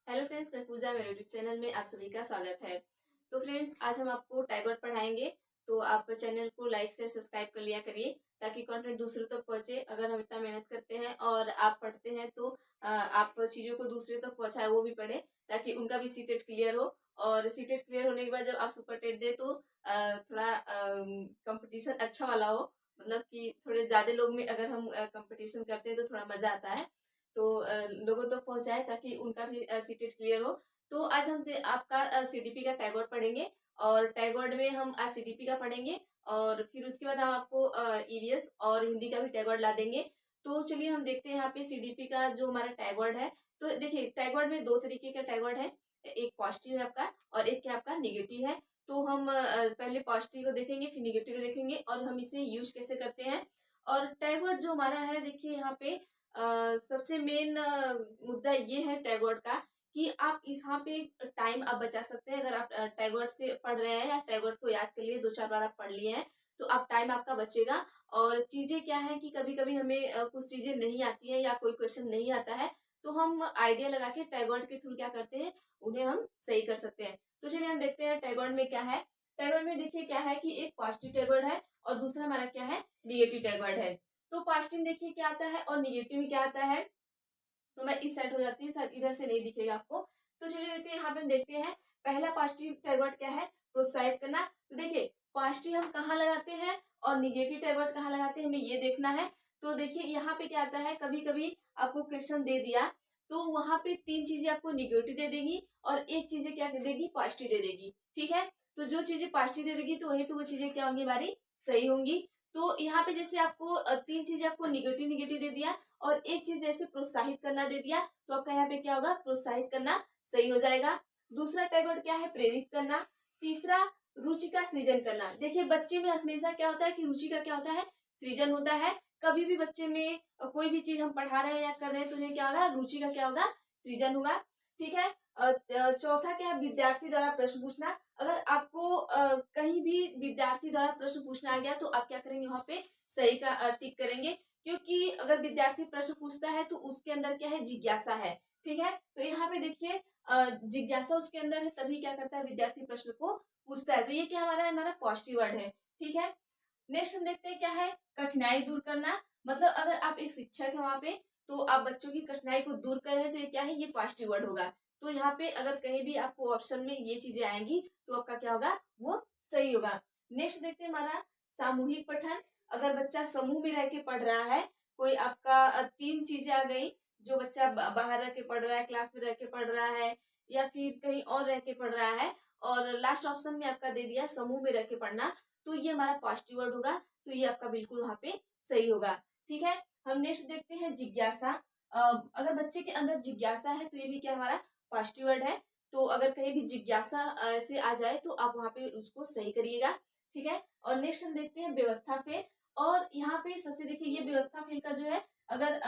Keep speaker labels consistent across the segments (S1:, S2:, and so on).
S1: Hello friends, मैं पूजा। मेरे YouTube channel में आप सभी का स्वागत है। तो फ्रेंड्स, आज हम आपको टैगवर्ड पढ़ाएंगे। तो आप चैनल को लाइक से सब्सक्राइब कर लिया करिए ताकि कंटेंट दूसरों तक पहुंचे। अगर हम इतना मेहनत करते हैं और आप पढ़ते हैं तो आप चीज़ों को दूसरे तक पहुंचाए, वो भी पढ़े ताकि उनका भी सीटेट क्लियर हो। और सीटेट क्लियर होने के बाद जब आप सुपर टेट दे तो थोड़ा कंपटीशन अच्छा वाला हो। मतलब कि थोड़े ज़्यादा लोग में अगर हम कंपटीशन करते हैं तो थोड़ा मज़ा आता है। तो लोगों तक पहुंचाए ताकि उनका भी सीटेट क्लियर हो। तो आज हम आपका सीडीपी का टैगवर्ड पढ़ेंगे। और टैगवर्ड में हम आज सीडीपी का पढ़ेंगे और फिर उसके बाद हम आपको ईवीएस और हिंदी का भी टैगवर्ड ला देंगे। तो चलिए हम देखते हैं यहाँ पे सीडीपी का जो हमारा टैगवर्ड है। तो देखिए, टैगवर्ड में दो तरीके का टैगवर्ड है। एक पॉजिटिव है आपका और एक क्या आपका निगेटिव है। तो हम पहले पॉजिटिव को देखेंगे, फिर निगेटिव को देखेंगे और हम इसे यूज कैसे करते हैं। और टैगवर्ड जो हमारा है, देखिए यहाँ पे सबसे मेन मुद्दा ये है टैगवर्ड का कि आप यहाँ पे टाइम आप बचा सकते हैं। अगर आप टैगवर्ड से पढ़ रहे हैं या टैगवर्ड को याद कर लिए, दो चार बार आप पढ़ लिए हैं तो आप टाइम आपका बचेगा। और चीजें क्या है कि कभी कभी हमें कुछ चीजें नहीं आती हैं या कोई क्वेश्चन नहीं आता है तो हम आइडिया लगा के टैगवर्ड के थ्रू क्या करते हैं, उन्हें हम सही कर सकते हैं। तो चलिए हम देखते हैं टैगवर्ड में क्या है। टैगवर्ड में देखिए क्या है कि एक पॉजिटिव टैगवर्ड है और दूसरा हमारा क्या है, निगेटिव टैगवर्ड है। तो पॉजिटिव देखिए क्या आता है और निगेटिव में क्या आता है। तो मैं इस साइड हो जाती हूँ, शायद इधर से नहीं दिखेगा आपको। तो चलिए देखते हैं, यहाँ पे हम देखते हैं पहला पॉजिटिव टैगवर्ड क्या है, प्रोत्साहित करना। तो देखिए पॉजिटिव हम कहाँ लगाते हैं और निगेटिव टैगवर्ड कहाँ लगाते हैं, हमें ये देखना है। तो देखिए यहाँ पे क्या आता है, कभी कभी आपको क्वेश्चन दे दिया तो वहां पे तीन चीजें आपको निगेटिव दे देगी और एक चीजें क्या दे देगी, पॉजिटिव दे देगी। ठीक है, तो जो चीजें पॉजिटिव दे देगी तो वहीं पे वो चीजें क्या होंगी, हमारी सही होंगी। तो यहाँ पे जैसे आपको तीन चीजें आपको निगेटिव निगेटिव दे दिया और एक चीज जैसे प्रोत्साहित करना दे दिया तो आपका यहाँ पे क्या होगा, प्रोत्साहित करना सही हो जाएगा। दूसरा टैगवर्ड क्या है, प्रेरित करना। तीसरा रुचि का सृजन करना। देखिए बच्चे में हमेशा क्या होता है कि रुचि का क्या होता है, सृजन होता है। कभी भी बच्चे में कोई भी चीज हम पढ़ा रहे हैं या कर रहे हैं तो उन्हें क्या होगा, रुचि का क्या होगा, सृजन होगा। ठीक है। चौथा क्या है, विद्यार्थी द्वारा प्रश्न पूछना। अगर आपको कहीं भी विद्यार्थी द्वारा प्रश्न पूछना आ गया तो आप क्या करेंगे, वहां पे सही का टिक करेंगे। क्योंकि अगर विद्यार्थी प्रश्न पूछता है तो उसके अंदर क्या है, जिज्ञासा है। ठीक है, तो यहाँ पे देखिए जिज्ञासा उसके अंदर है, तभी क्या करता है, विद्यार्थी प्रश्न को पूछता है। तो ये क्या हमारा है, हमारा पॉजिटिव वर्ड है। ठीक है, नेक्स्ट हम देखते हैं क्या है, कठिनाई दूर करना। मतलब अगर आप एक शिक्षक है वहां पे तो आप बच्चों की कठिनाई को दूर कर रहे हैं तो ये क्या है, ये पॉजिटिव वर्ड होगा। तो यहाँ पे अगर कहीं भी आपको ऑप्शन में ये चीजें आएंगी तो आपका क्या होगा, वो सही होगा। नेक्स्ट देखते हैं हमारा सामूहिक पठन। अगर बच्चा समूह में रह के पढ़ रहा है, कोई आपका तीन चीजें आ गई, जो बच्चा बाहर रह के पढ़ रहा है, क्लास में रह के पढ़ रहा है या फिर कहीं और रह के पढ़ रहा है, और लास्ट ऑप्शन में आपका दे दिया समूह में रह के पढ़ना, तो ये हमारा पॉजिटिव वर्ड होगा। तो ये आपका बिल्कुल वहां पे सही होगा। ठीक है, हम नेक्स्ट देखते हैं जिज्ञासा। अगर बच्चे के अंदर जिज्ञासा है तो ये भी क्या हमारा पॉजिटिव वर्ड है। तो अगर कहीं भी जिज्ञासा से आ जाए तो आप वहां पे उसको सही करिएगा। ठीक है, और नेक्स्ट हम देखते हैं व्यवस्था फेल। और यहाँ पे सबसे देखिए, ये व्यवस्था फेल का जो है, अगर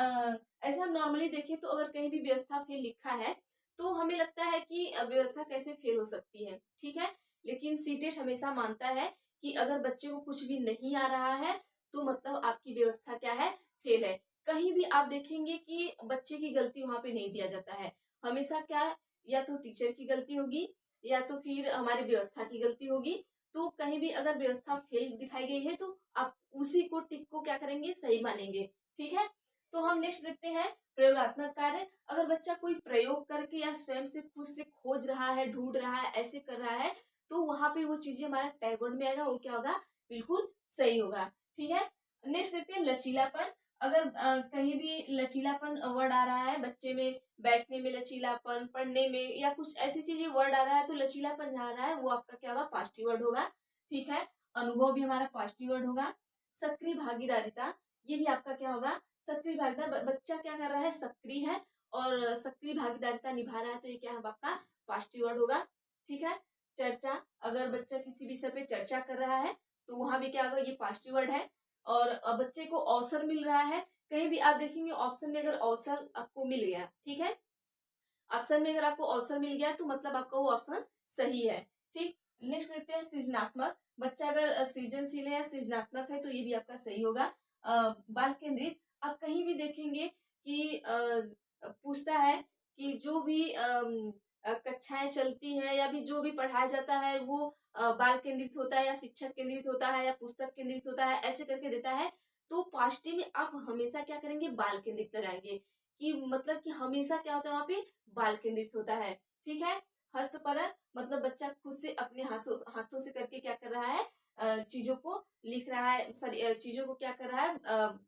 S1: ऐसे हम नॉर्मली देखें तो अगर कहीं भी व्यवस्था फेल लिखा है तो हमें लगता है कि व्यवस्था कैसे फेल हो सकती है। ठीक है, लेकिन सीटेट हमेशा मानता है कि अगर बच्चे को कुछ भी नहीं आ रहा है तो मतलब आपकी व्यवस्था क्या है, फेल है। कहीं भी आप देखेंगे कि बच्चे की गलती वहां पे नहीं दिया जाता है। हमेशा क्या, या तो टीचर की गलती होगी या तो फिर हमारी व्यवस्था की गलती होगी। तो कहीं भी अगर व्यवस्था फेल दिखाई गई है तो आप उसी को टिक को क्या करेंगे, सही मानेंगे। ठीक है, तो हम नेक्स्ट देखते हैं प्रयोगात्मक कार्य। अगर बच्चा कोई प्रयोग करके या स्वयं से खुद से खोज रहा है, ढूंढ रहा है, ऐसे कर रहा है तो वहां पे वो चीजें हमारा टैगवर्ड में आएगा, वो क्या होगा, बिल्कुल सही होगा। ठीक है, नेक्स्ट देखते हैं लचीलापन। अगर कहीं भी लचीलापन वर्ड आ रहा है, बच्चे में बैठने में लचीलापन, पढ़ने में या कुछ ऐसी चीजें वर्ड आ रहा है तो लचीलापन जहाँ आ रहा है वो आपका क्या होगा, पॉजिटिव वर्ड होगा। ठीक है, अनुभव भी हमारा पॉजिटिव वर्ड होगा। सक्रिय भागीदारिता, ये भी आपका क्या होगा, सक्रिय भागीदार। बच्चा क्या कर रहा है, सक्रिय है और सक्रिय भागीदारिता निभा रहा है तो ये क्या है, आपका पॉजिटिव वर्ड होगा। ठीक है, चर्चा। अगर बच्चा किसी विषय पे चर्चा कर रहा है तो वहां भी क्या होगा, ये पॉजिटिव वर्ड है। और बच्चे को अवसर मिल रहा है, कहीं भी आप देखेंगे ऑप्शन में अगर अवसर आपको मिल गया, ठीक है, ऑप्शन में अगर आपको अवसर मिल गया तो मतलब आपका वो ऑप्शन सही है। ठीक, नेक्स्ट देखते हैं सृजनात्मक। बच्चा अगर सृजनशील है या सृजनात्मक है तो ये भी आपका सही होगा। बाल केंद्रित, आप कहीं भी देखेंगे कि पूछता है कि जो भी कक्षाएं चलती है या भी जो भी पढ़ाया जाता है वो बाल केंद्रित होता है या शिक्षक केंद्रित होता है या पुस्तक केंद्रित होता है, ऐसे करके देता है। तो पास्ट में आप हमेशा क्या करेंगे, बाल केंद्रित लगाएंगे, कि मतलब कि हमेशा क्या होता है वहाँ पे बाल केंद्रित होता है। ठीक है। हस्तपरक मतलब बच्चा खुद से अपने हाथों से करके क्या कर रहा है, चीजों को लिख रहा है, सॉरी चीजों को क्या कर रहा है,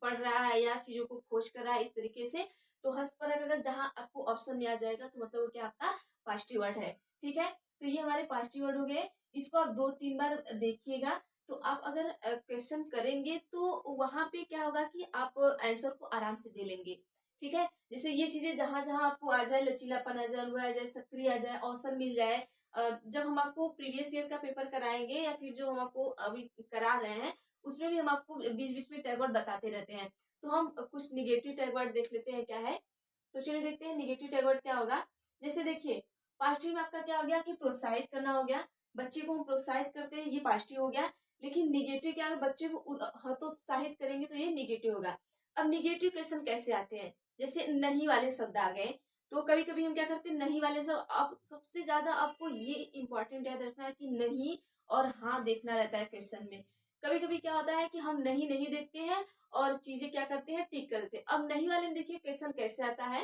S1: पढ़ रहा है या चीजों को खोज कर रहा है, इस तरीके से। तो हस्तपरक अगर जहाँ आपको ऑप्शन में आ जाएगा तो मतलब वो क्या आपका पास्टिव वर्ड है। ठीक है। तो ये हमारे पास्टिव वर्ड हो गए। इसको आप 2-3 बार देखिएगा। तो आप अगर क्वेश्चन करेंगे तो वहां पे क्या होगा कि आप आंसर को आराम से दे लेंगे। ठीक है। जैसे ये चीजें जहां जहां आपको आ जाए, लचीलापन आ जाए, अनुभव आ जाए, सक्रिय आ जाए, अवसर मिल जाए, जब हम आपको प्रीवियस ईयर का पेपर कराएंगे या फिर जो हम आपको अभी करा रहे हैं उसमें भी हम आपको बीच बीच में टैग वर्ड बताते रहते हैं। तो हम कुछ निगेटिव टैग वर्ड देख लेते हैं क्या है। तो चलिए देखते हैं निगेटिव टैग वर्ड क्या होगा। जैसे देखिए, पॉजिटिव में आपका क्या हो गया कि प्रोत्साहित करना हो गया, बच्चे को हम प्रोत्साहित करते हैं, ये पॉजिटिव हो गया। लेकिन निगेटिव क्या है, बच्चे को हतोत्साहित करेंगे तो ये निगेटिव होगा। अब निगेटिव क्वेश्चन कैसे आते हैं, जैसे नहीं वाले शब्द आ गए। तो कभी कभी हम क्या करते हैं, नहीं वाले शब्द, अब सबसे ज्यादा आपको ये इंपॉर्टेंट याद रखना है कि नहीं और हाँ देखना रहता है क्वेश्चन में। कभी कभी क्या होता है कि हम नहीं नहीं देखते हैं और चीजें क्या करते हैं, टिक करते हैं। अब नहीं वाले में देखिए क्वेश्चन कैसे आता है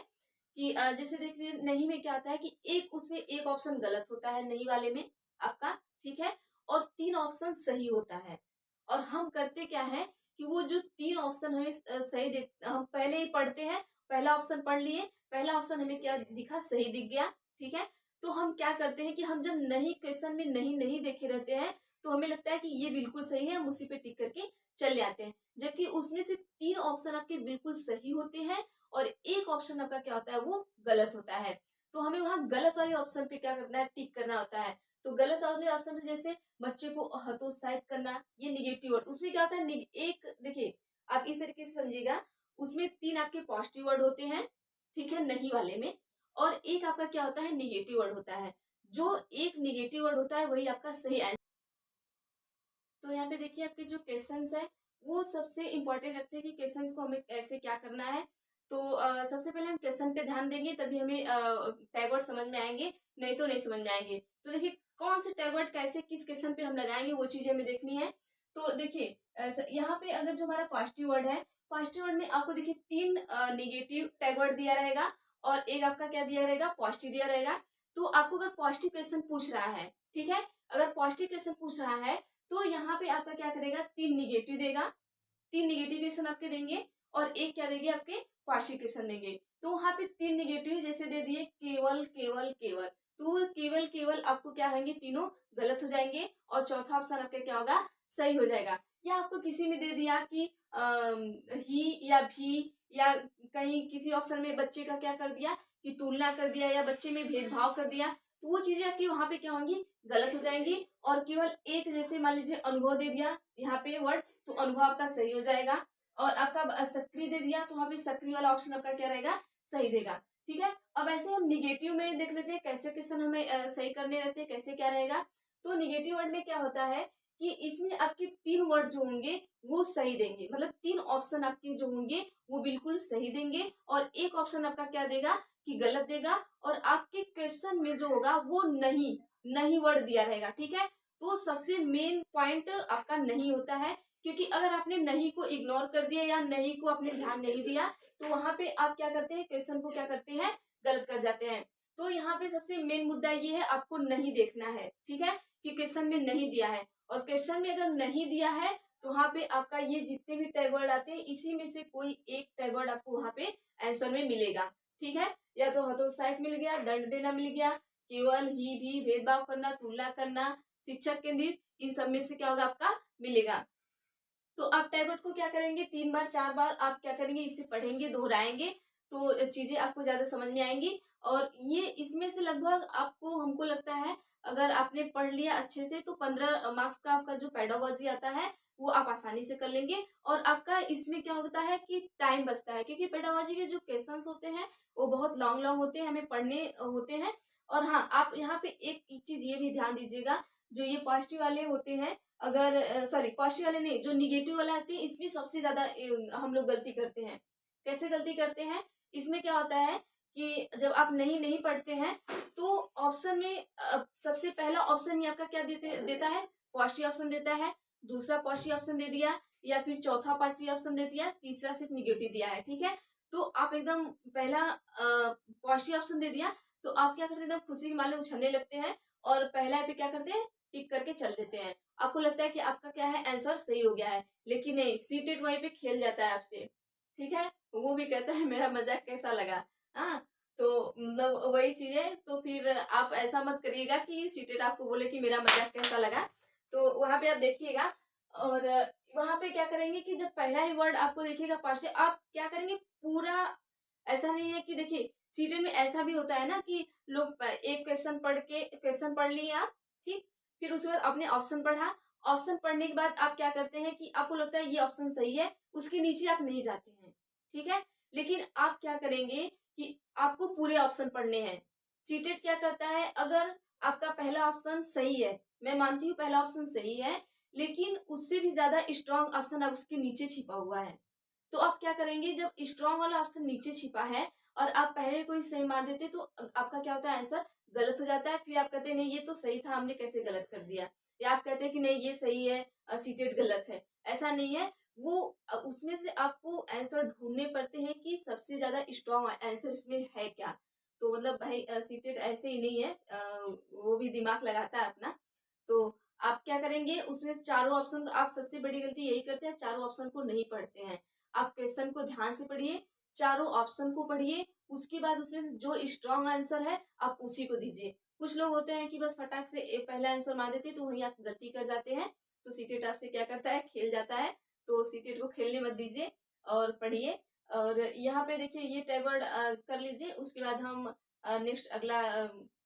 S1: कि जैसे देख लीजिए, नहीं में क्या आता है कि एक उसमें एक ऑप्शन गलत होता है नहीं वाले में आपका। ठीक है। और 3 ऑप्शन सही होता है। और हम करते क्या है कि वो जो 3 ऑप्शन हमें सही देख, हम पहले ही पढ़ते हैं, पहला ऑप्शन पढ़ लिए, पहला ऑप्शन हमें क्या दिखा, सही दिख गया। ठीक है। तो हम क्या करते हैं कि हम जब नहीं क्वेश्चन में नहीं नहीं देखे रहते हैं तो हमें लगता है कि ये बिल्कुल सही है, हम उसी पे टिक करके चले आते हैं। जबकि उसमें से 3 ऑप्शन आपके बिल्कुल सही होते हैं और एक ऑप्शन आपका क्या होता है, वो गलत होता है। तो हमें वहां गलत वाले ऑप्शन पे क्या करना है, टिक करना होता है। तो गलत वाले ऑप्शन जैसे बच्चे को हतोत्साहित करना, ये निगेटिव वर्ड, उसमें क्या होता है, एक देखिए आप इस तरीके से समझिएगा, उसमें 3 आपके पॉजिटिव वर्ड होते हैं। ठीक है, नहीं वाले में। और एक आपका क्या होता है, निगेटिव वर्ड होता है। जो एक निगेटिव वर्ड होता है वही आपका सही आंसर। तो यहाँ पे देखिए आपके जो क्वेश्चंस है वो सबसे इंपॉर्टेंट रखते हैं कि क्वेश्चंस को हमें ऐसे क्या करना है। तो सबसे पहले हम क्वेश्चन पे ध्यान देंगे तभी हमें टैग वर्ड समझ में आएंगे, नहीं तो नहीं समझ में आएंगे। तो देखिए कौन से टैग वर्ड कैसे किस क्वेश्चन पे हम लगाएंगे वो चीजें हमें देखनी है। तो देखिए यहाँ पे अगर जो हमारा पॉजिटिव वर्ड है, पॉजिटिव वर्ड में आपको देखिए 3 निगेटिव टैग वर्ड दिया रहेगा और एक आपका क्या दिया रहेगा, पॉजिटिव दिया रहेगा। तो आपको अगर पॉजिटिव क्वेश्चन पूछ रहा है, ठीक है, अगर पॉजिटिव क्वेश्चन पूछ रहा है तो यहाँ पे आपका क्या करेगा, 3 निगेटिव देगा, 3 निगेटिव क्वेश्चन आपके देंगे और एक क्या देंगे, आपके पॉजिटिव क्वेश्चन देंगे। तो वहां पे 3 निगेटिव जैसे दे दिए, केवल केवल केवल, तो केवल केवल आपको क्या होंगे, तीनों गलत हो जाएंगे और चौथा ऑप्शन आपका क्या होगा, सही हो जाएगा। या आपको किसी में दे दिया कि ही या भी, या कहीं किसी ऑप्शन में बच्चे का क्या कर दिया कि तुलना कर दिया या बच्चे में भेदभाव कर दिया, तो वो चीजें आपकी वहां पे क्या होंगी, गलत हो जाएंगी। और केवल एक जैसे मान लीजिए अनुभव दे दिया यहाँ पे वर्ड, तो अनुभव आपका सही हो जाएगा। और आपका सक्रिय दे दिया तो वहां पे सक्रिय वाला ऑप्शन आपका क्या रहेगा, सही देगा। ठीक है। अब ऐसे हम निगेटिव में देख लेते हैं कैसे क्वेश्चन हमें सही करने रहते हैं, कैसे क्या रहेगा। तो निगेटिव वर्ड में क्या होता है कि इसमें आपके 3 वर्ड जो होंगे वो सही देंगे, मतलब 3 ऑप्शन आपके जो होंगे वो बिल्कुल सही देंगे और एक ऑप्शन आपका क्या देगा कि गलत देगा। और आपके क्वेश्चन में जो होगा वो नहीं नहीं वर्ड दिया रहेगा। ठीक है। तो सबसे मेन पॉइंट आपका नहीं होता है, क्योंकि अगर आपने नहीं को इग्नोर कर दिया या नहीं को आपने ध्यान नहीं दिया तो वहां पे आप क्या करते हैं, क्वेश्चन को क्या करते हैं, गलत कर जाते हैं। तो यहाँ पे सबसे मेन मुद्दा ये है, आपको नहीं देखना है। ठीक है, कि क्वेश्चन में नहीं दिया है, और क्वेश्चन में अगर नहीं दिया है तो वहां पे आपका ये जितने भी टैग वर्ड आते हैं इसी में से कोई एक टैग वर्ड आपको वहां पे आंसर में मिलेगा। ठीक है, या तो हतोत्साहित मिल गया, दंड देना मिल गया, केवल ही भी, भेदभाव करना, तुलना करना, शिक्षक केंद्रित, इन सब में से क्या होगा, आपका मिलेगा। तो आप टैग वर्ड को क्या करेंगे, 3 बार 4 बार आप क्या करेंगे, इसे पढ़ेंगे, दोहराएंगे, तो चीजें आपको ज्यादा समझ में आएंगी। और ये इसमें से लगभग आपको, हमको लगता है अगर आपने पढ़ लिया अच्छे से तो 15 मार्क्स का आपका जो पेडागोजी आता है वो आप आसानी से कर लेंगे। और आपका इसमें क्या होता है कि टाइम बचता है, क्योंकि पेडागोजी के जो क्वेश्चंस होते हैं वो बहुत लॉन्ग लॉन्ग होते हैं, हमें पढ़ने होते हैं। और हाँ, आप यहाँ पे एक चीज ये भी ध्यान दीजिएगा, जो ये पॉजिटिव वाले होते हैं, अगर सॉरी पॉजिटिव वाले नहीं, जो निगेटिव वाला आते हैं इसमें सबसे ज्यादा हम लोग गलती करते हैं। कैसे गलती करते हैं, इसमें क्या होता है कि जब आप नहीं पढ़ते हैं तो ऑप्शन में सबसे पहला ऑप्शन ही आपका क्या देता है, पॉजिटिव ऑप्शन देता है, दूसरा पॉजिटिव ऑप्शन दे दिया, या फिर चौथा पॉजिटिव ऑप्शन दे दिया, तीसरा सिर्फ निगेटिव दिया है। ठीक है, तो आप एकदम पहला पॉजिटिव ऑप्शन दे दिया तो आप क्या करते हैं, एकदम खुशी के मारे उछलने लगते हैं और पहला पे क्या करते हैं, टिक करके चल देते हैं। आपको लगता है कि आपका क्या है, आंसर सही हो गया है, लेकिन नहीं, सीटेड वहीं पे खेल जाता है आपसे। ठीक है, वो भी कहता है मेरा मजाक कैसा लगा। हाँ, तो मतलब वही चीज है। तो फिर आप ऐसा मत करिएगा कि सीटेड आपको बोले कि मेरा मजाक कैसा लगा। तो वहां पे आप देखिएगा और वहां पे क्या करेंगे कि जब पहला ही वर्ड आपको देखिएगा पॉजिटिव, आप क्या करेंगे पूरा, ऐसा नहीं है कि देखिए सीटेड में ऐसा भी होता है ना कि लोग एक क्वेश्चन पढ़ लिए आप, ठीक, फिर उसके बाद आपने ऑप्शन पढ़ा, ऑप्शन पढ़ने के बाद आप क्या करते हैं कि आपको लगता है ये ऑप्शन सही है, उसके नीचे आप नहीं जाते हैं। ठीक है, लेकिन आप क्या करेंगे कि आपको पूरे ऑप्शन पढ़ने हैं। सीटेड क्या करता है, अगर आपका पहला ऑप्शन सही है, मैं मानती हूँ पहला ऑप्शन सही है, लेकिन उससे भी ज्यादा स्ट्रॉन्ग ऑप्शन अब उसके नीचे छिपा हुआ है, तो आप क्या करेंगे, जब स्ट्रॉन्ग वाला ऑप्शन नीचे छिपा है और आप पहले कोई सही मार देते तो आपका क्या होता है, आंसर गलत हो जाता है। फिर आप कहते हैं नहीं ये तो सही था, हमने कैसे गलत कर दिया, या आप कहते हैं कि नहीं ये सही है, सीटेड गलत है। ऐसा नहीं है, वो उसमें से आपको आंसर ढूंढने पड़ते हैं कि सबसे ज्यादा स्ट्रॉन्ग आंसर इसमें है क्या। तो मतलब भाई सीटेड ऐसे ही नहीं है, वो भी दिमाग लगाता है अपना। तो आप क्या करेंगे, उसमें से चारों ऑप्शन, आप सबसे बड़ी गलती यही करते हैं, चारों ऑप्शन को नहीं पढ़ते हैं। आप क्वेश्चन को ध्यान से पढ़िए, चारों ऑप्शन को पढ़िए, उसके बाद उसमें से जो स्ट्रॉन्ग आंसर है आप उसी को दीजिए। कुछ लोग होते हैं कि बस फटाक से पहला आंसर मार देते हैं, तो वही आप गलती कर जाते हैं। तो सीटेट आपसे क्या करता है, खेल जाता है। तो सीटेट को खेलने मत दीजिए और पढ़िए। और यहाँ पे देखिए ये टैगवर्ड कर लीजिए, उसके बाद हम नेक्स्ट अगला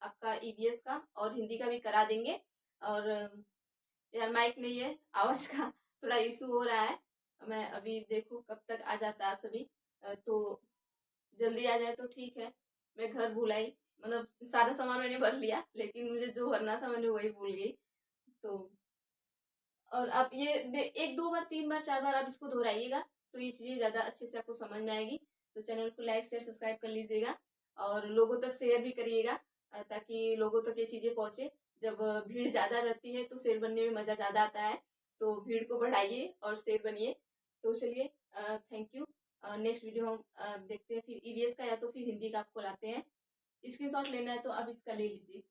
S1: आपका ईवीएस का और हिंदी का भी करा देंगे। और यार माइक नहीं है, आवाज का थोड़ा इशू हो रहा है। मैं अभी देखूं कब तक आ जाता है आप सभी, तो जल्दी आ जाए तो ठीक है। मैं घर भूल आई, मतलब सारा सामान मैंने भर लिया, लेकिन मुझे जो भरना था मैंने वही भूल गई। तो और आप ये एक दो बार, तीन बार, चार बार आप इसको दोहराइएगा, तो ये चीजें ज्यादा अच्छे से आपको समझ में आएगी। तो चैनल को लाइक शेयर सब्सक्राइब कर लीजिएगा और लोगों तक शेयर भी करिएगा, ताकि लोगों तक ये चीजें पहुंचे। जब भीड़ ज्यादा रहती है तो शेर बनने में मजा ज्यादा आता है, तो भीड़ को बढ़ाइए और शेर बनिए। तो चलिए, थैंक यू। नेक्स्ट वीडियो हम देखते हैं फिर ईवीएस का, या तो फिर हिंदी का आपको लाते हैं। स्क्रीनशॉट लेना है तो आप इसका ले लीजिए।